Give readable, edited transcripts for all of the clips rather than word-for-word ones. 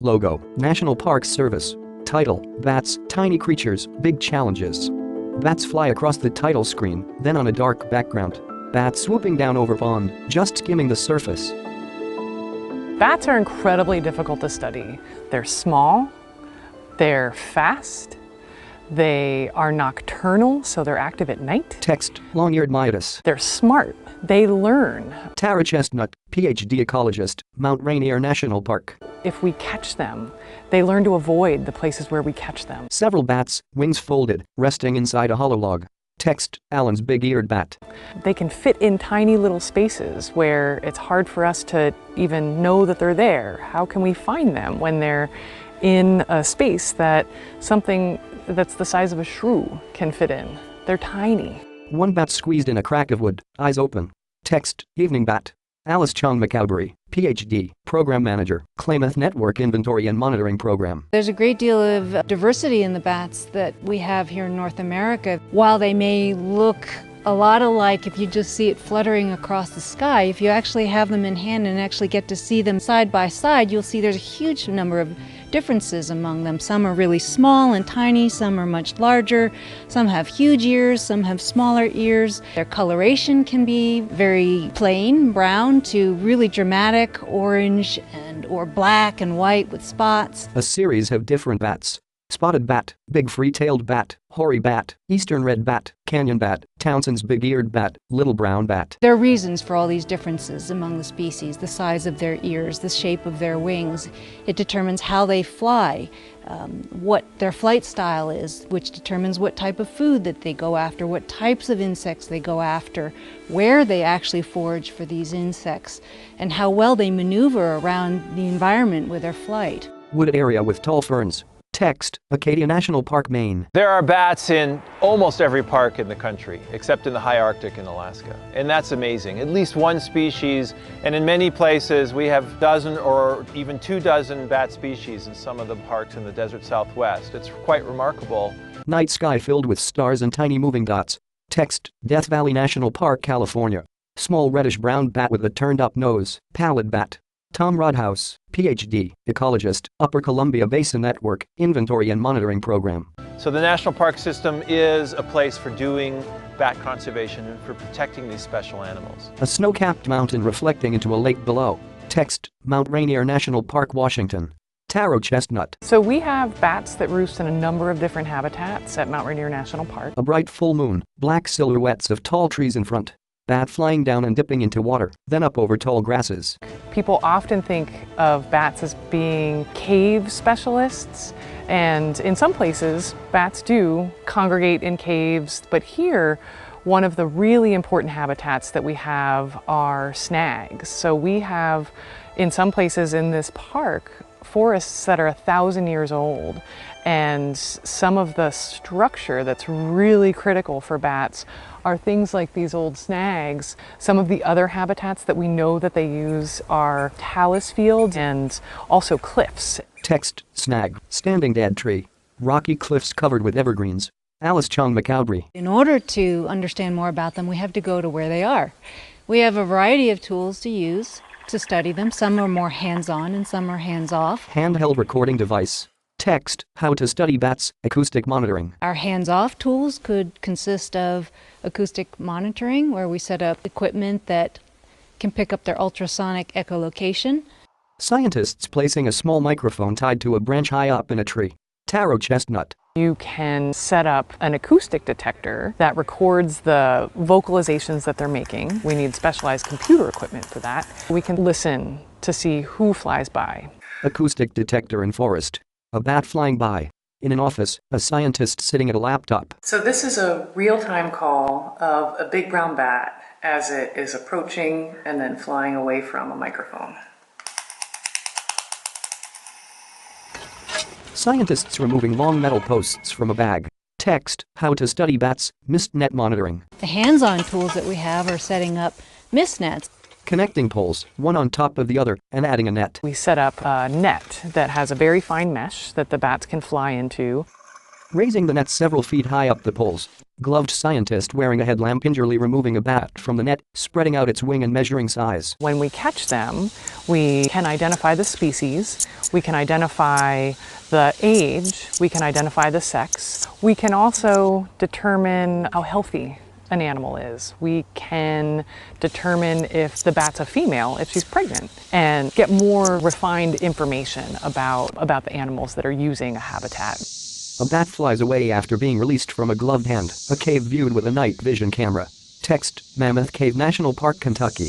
Logo, National Park Service. Title, Bats, Tiny Creatures, Big Challenges. Bats fly across the title screen, then on a dark background. Bats swooping down over pond, just skimming the surface. Bats are incredibly difficult to study. They're small, they're fast, they are nocturnal, so they're active at night. Text, long-eared MYOTIS. They're smart, they learn. Tara Chestnut, PhD ecologist, Mount Rainier National Park. If we catch them, they learn to avoid the places where we catch them. Several bats, wings folded, resting inside a hollow log. Text, Allen's big-eared bat. They can fit in tiny little spaces where it's hard for us to even know that they're there. How can we find them when they're in a space that something that's the size of a shrew can fit in? They're tiny. One bat squeezed in a crack of wood, eyes open. Text, evening bat. Alice Chong McCowbury, PhD, Program Manager, Klamath Network Inventory and Monitoring Program. There's a great deal of diversity in the bats that we have here in North America. While they may look a lot alike if you just see it fluttering across the sky, if you actually have them in hand and actually get to see them side by side, you'll see there's a huge number of differences among them. Some are really small and tiny, some are much larger, some have huge ears, some have smaller ears. Their coloration can be very plain, brown, to really dramatic orange or black and white with spots. A series of different bats. Spotted bat, big free-tailed bat, hoary bat, eastern red bat, canyon bat, Townsend's big-eared bat, little brown bat. There are reasons for all these differences among the species: the size of their ears, the shape of their wings. It determines how they fly, what their flight style is, which determines what type of food that they go after, what types of insects they go after, where they actually forage for these insects, and how well they maneuver around the environment with their flight. Wooded area with tall ferns. Text, Acadia National Park, Maine. There are bats in almost every park in the country, except in the high Arctic in Alaska. And that's amazing. At least one species, and in many places we have a dozen or even 24 bat species in some of the parks in the desert Southwest. It's quite remarkable. Night sky filled with stars and tiny moving dots. Text, Death Valley National Park, California. Small reddish-brown bat with a turned-up nose, pallid bat. Tom Rodhouse, PhD, ecologist, Upper Columbia Basin Network, Inventory and Monitoring Program. So the National Park System is a place for doing bat conservation and for protecting these special animals. A snow-capped mountain reflecting into a lake below. Text, Mount Rainier National Park, Washington. Taro Chestnut. So we have bats that roost in a number of different habitats at Mount Rainier National Park. A bright full moon, black silhouettes of tall trees in front. Bat flying down and dipping into water, then up over tall grasses. People often think of bats as being cave specialists, and in some places bats do congregate in caves, but here one of the really important habitats that we have are snags. So we have, in some places in this park, forests that are 1,000 years old, and some of the structure that's really critical for bats are things like these old snags. Some of the other habitats that we know that they use are talus fields and also cliffs. Text, snag, standing dead tree. Rocky cliffs covered with evergreens. Alice Chong McCowbury. In order to understand more about them, we have to go to where they are. We have a variety of tools to use to study them. Some are more hands-on and some are hands-off. Handheld recording device. Text, how to study bats, acoustic monitoring. Our hands-off tools could consist of acoustic monitoring, where we set up equipment that can pick up their ultrasonic echolocation. Scientists placing a small microphone tied to a branch high up in a tree. Taro Chestnut. You can set up an acoustic detector that records the vocalizations that they're making. We need specialized computer equipment for that. We can listen to see who flies by. Acoustic detector in forest. A bat flying by. In an office, a scientist sitting at a laptop. So this is a real-time call of a big brown bat as it is approaching and then flying away from a microphone. Scientists removing long metal posts from a bag. Text, how to study bats, mist net monitoring. The hands-on tools that we have are setting up mist nets. Connecting poles, one on top of the other, and adding a net. We set up a net that has a very fine mesh that the bats can fly into. Raising the net several feet high up the poles. Gloved scientist wearing a headlamp gingerly removing a bat from the net, spreading out its wing and measuring size. When we catch them, we can identify the species, we can identify the age, we can identify the sex. We can also determine how healthy an animal is. We can determine if the bat's a female, if she's pregnant, and get more refined information about the animals that are using a habitat. A bat flies away after being released from a gloved hand. A cave viewed with a night vision camera. Text, Mammoth Cave National Park, Kentucky.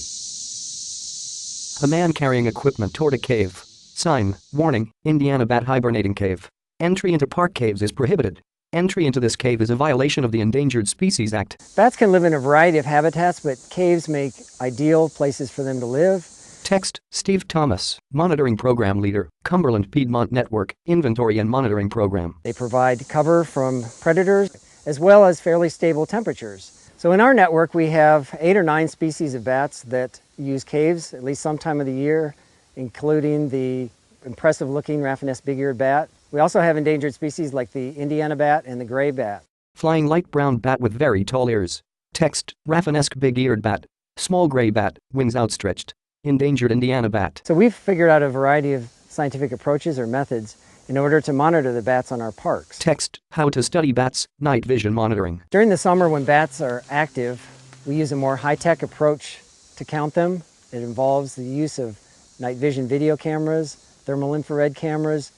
A man carrying equipment toward a cave. Sign, warning, Indiana bat hibernating cave. Entry into park caves is prohibited. Entry into this cave is a violation of the Endangered Species Act. Bats can live in a variety of habitats, but caves make ideal places for them to live. Text, Steve Thomas, Monitoring Program Leader, Cumberland Piedmont Network, Inventory and Monitoring Program. They provide cover from predators as well as fairly stable temperatures. So in our network we have 8 or 9 species of bats that use caves at least some time of the year, including the impressive looking RAFINESQUE big-eared bat. We also have endangered species like the Indiana bat and the gray bat. Flying light brown bat with very tall ears. Text, RAFINESQUE big-eared bat. Small gray bat, wings outstretched. Endangered Indiana bat. So we've figured out a variety of scientific approaches or methods in order to monitor the bats on our parks. Text, How to Study Bats, Night Vision Monitoring. During the summer when bats are active, we use a more high-tech approach to count them. It involves the use of night vision video cameras, thermal infrared cameras,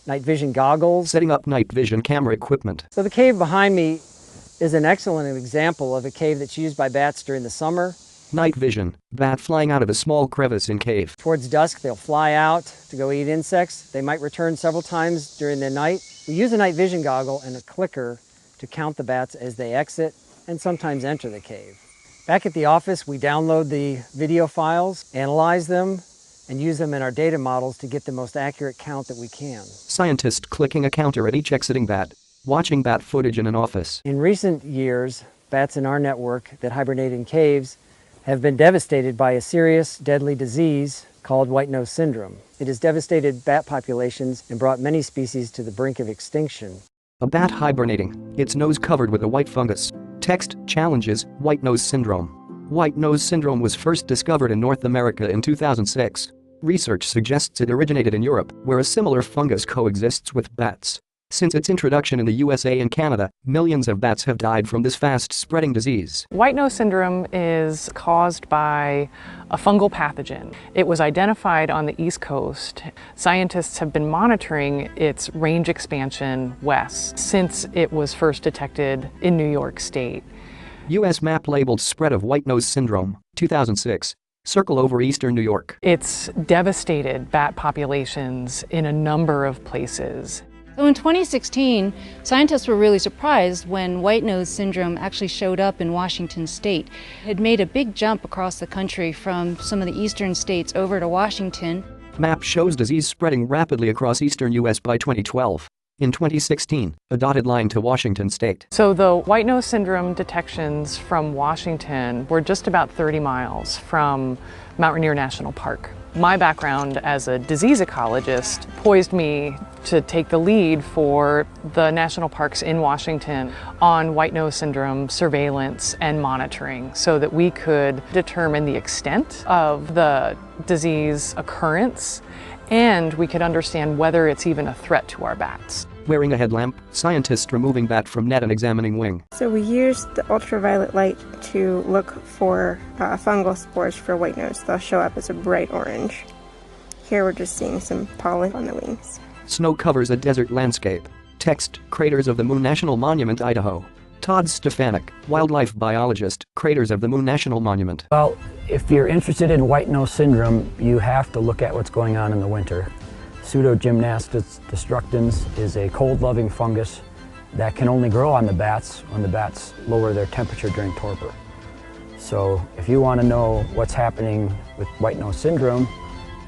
night vision goggles. Setting up night vision camera equipment. So the cave behind me is an excellent example of a cave that's used by bats during the summer. Night vision, bat flying out of a small crevice in cave. Towards dusk, they'll fly out to go eat insects. They might return several times during the night. We use a night vision goggle and a clicker to count the bats as they exit and sometimes enter the cave. Back at the office, we download the video files, analyze them, and use them in our data models to get the most accurate count that we can. Scientist clicking a counter at each exiting bat. Watching bat footage in an office. In recent years, bats in our network that hibernate in caves have been devastated by a serious, deadly disease called white nose syndrome. It has devastated bat populations and brought many species to the brink of extinction. A bat hibernating, its nose covered with a white fungus. Text, Challenges, white nose syndrome. White nose syndrome was first discovered in North America in 2006. Research suggests it originated in Europe, where a similar fungus coexists with bats. Since its introduction in the USA and Canada, millions of bats have died from this fast-spreading disease. White nose syndrome is caused by a fungal pathogen. It was identified on the East Coast. Scientists have been monitoring its range expansion west since it was first detected in New York State. U.S. map labeled Spread of White Nose Syndrome, 2006. Circle over eastern New York. It's devastated bat populations in a number of places. So in 2016, scientists were really surprised when white nose syndrome actually showed up in Washington state. It had made a big jump across the country from some of the eastern states over to Washington. Map shows disease spreading rapidly across eastern U.S. by 2012. In 2016, a dotted line to Washington state. So the white nose syndrome detections from Washington were just about 30 miles from Mount Rainier National Park. My background as a disease ecologist poised me to take the lead for the national parks in Washington on white nose syndrome surveillance and monitoring so that we could determine the extent of the disease occurrence and we could understand whether it's even a threat to our bats. Wearing a headlamp, scientists removing bat from net and examining wing. So we use the ultraviolet light to look for fungal spores for white nose. They'll show up as a bright orange. Here we're just seeing some pollen on the wings. Snow covers a desert landscape. Text, Craters of the Moon National Monument, Idaho. Todd Stefanik, wildlife biologist, Craters of the Moon National Monument. Well, if you're interested in white nose syndrome, you have to look at what's going on in the winter. Pseudogymnastis destructans is a cold-loving fungus that can only grow on the bats when the bats lower their temperature during torpor. So if you want to know what's happening with white nose syndrome,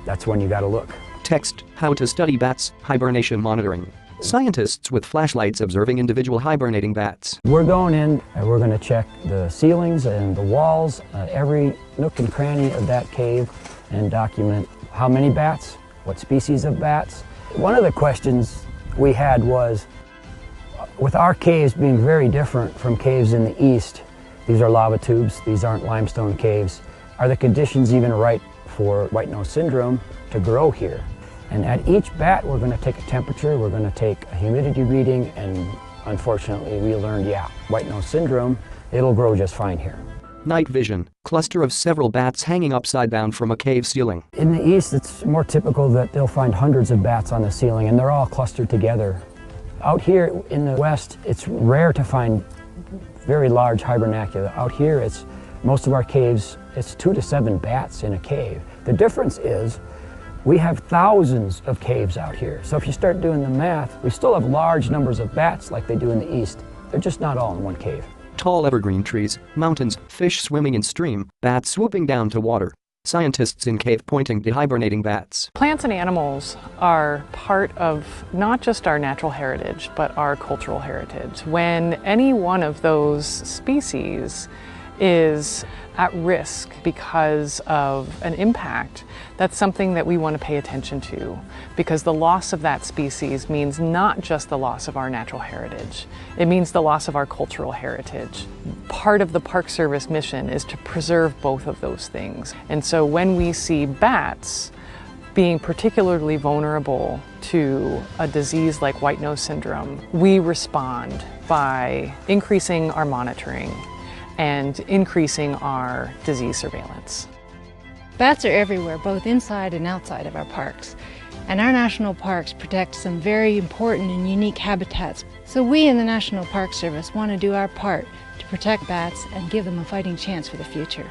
that's when you got to look. Text, How to Study Bats, Hibernation Monitoring. Scientists with flashlights observing individual hibernating bats. We're going in and we're going to check the ceilings and the walls, every nook and cranny of that cave, and document how many bats, what species of bats. One of the questions we had was, With our caves being very different from caves in the east, these are lava tubes, these aren't limestone caves, are the conditions even right for white nose syndrome to grow here? And at each bat, we're going to take a temperature, we're going to take a humidity reading, and unfortunately we learned, yeah, white nose syndrome, it'll grow just fine here. Night vision, cluster of several bats hanging upside down from a cave ceiling. In the east, it's more typical that they'll find hundreds of bats on the ceiling and they're all clustered together. Out here in the west, it's rare to find very large hibernacula. Out here, most of our caves, it's 2 to 7 bats in a cave. The difference is we have thousands of caves out here. So if you start doing the math, we still have large numbers of bats like they do in the east. They're just not all in one cave. Tall evergreen trees, mountains, fish swimming in stream, bats swooping down to water. Scientists in cave pointing to hibernating bats. Plants and animals are part of not just our natural heritage, but our cultural heritage. When any one of those species is at risk because of an impact, that's something that we want to pay attention to, because the loss of that species means not just the loss of our natural heritage, it means the loss of our cultural heritage. Part of the Park Service mission is to preserve both of those things. And so when we see bats being particularly vulnerable to a disease like white nose syndrome, we respond by increasing our monitoring and increasing our disease surveillance. Bats are everywhere, both inside and outside of our parks. And our national parks protect some very important and unique habitats. So we in the National Park Service want to do our part to protect bats and give them a fighting chance for the future.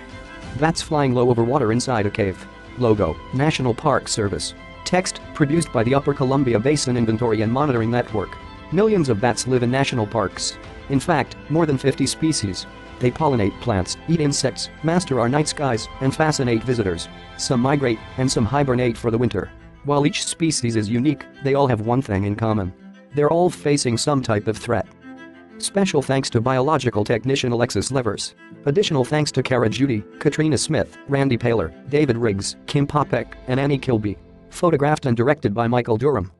Bats flying low over water inside a cave. Logo, National Park Service. Text, produced by the Upper Columbia Basin Inventory and Monitoring Network. Millions of bats live in national parks. In fact, more than 50 species. They pollinate plants, eat insects, master our night skies, and fascinate visitors. Some migrate, and some hibernate for the winter. While each species is unique, they all have one thing in common. They're all facing some type of threat. Special thanks to biological technician Alexis Levers. Additional thanks to Kara Judy, Katrina Smith, Randy Paler, David Riggs, Kim Popek, and Annie Kilby. Photographed and directed by Michael Durham.